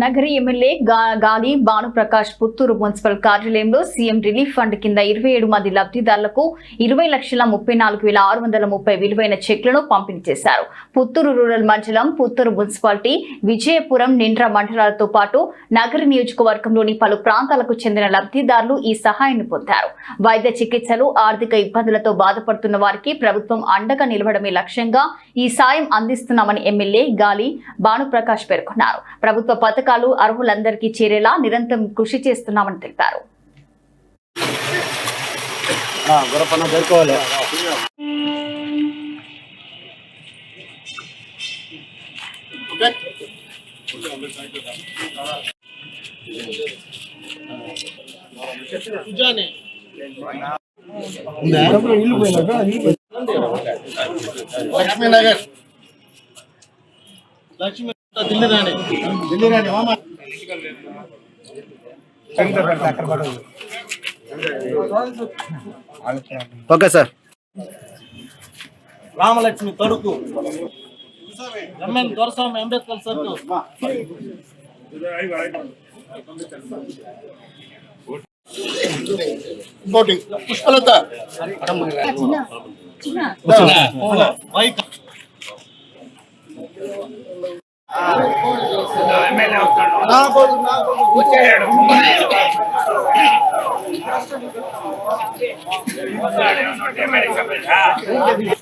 Nagari MLA గాలి Bhanuprakash Puttur municipal కార్యాలయంలో CM relief fund కింద 27 మంది లబ్ధిదారులకు 20,34,630 విలువైన చెక్లను పంపిణీ చేశారు. పుత్తూరు రూరల్ మండలం, పుత్తూరు మున్సిపాలిటీ, విజయపురం, నిండ్ర మండలాలతో పాటు నగరి నియోజకవర్గంలోని పలు ప్రాంతాలకు చెందిన లబ్ధిదారులు ఈ సహాయాన్ని పొందారు. వైద్య చికిత్సలు, ఆర్థిక ఇబ్బందులతో బాధపడుతున్న వారికి ప్రభుత్వం అండగా నిలవడమే లక్ష్యంగా ఈ సాయం అందిస్తున్నామని ఎమ్మెల్యే గాలి భానుప్రకాష్ పేర్కొన్నారు. ప్రభుత్వ పథకాలు అర్హులందరికీ చేరేలా నిరంతరం కృషి చేస్తున్నామని తెలిపారు. లక్ష్మీనగర్ లక్ష్మీ ఢిల్లీ రాణి మామ ఓకే సార్. రామలక్ష్మి తడుకు ఎంఎన్ దొరస్వామి అంబేద్కర్ సర్కు పుష్పలత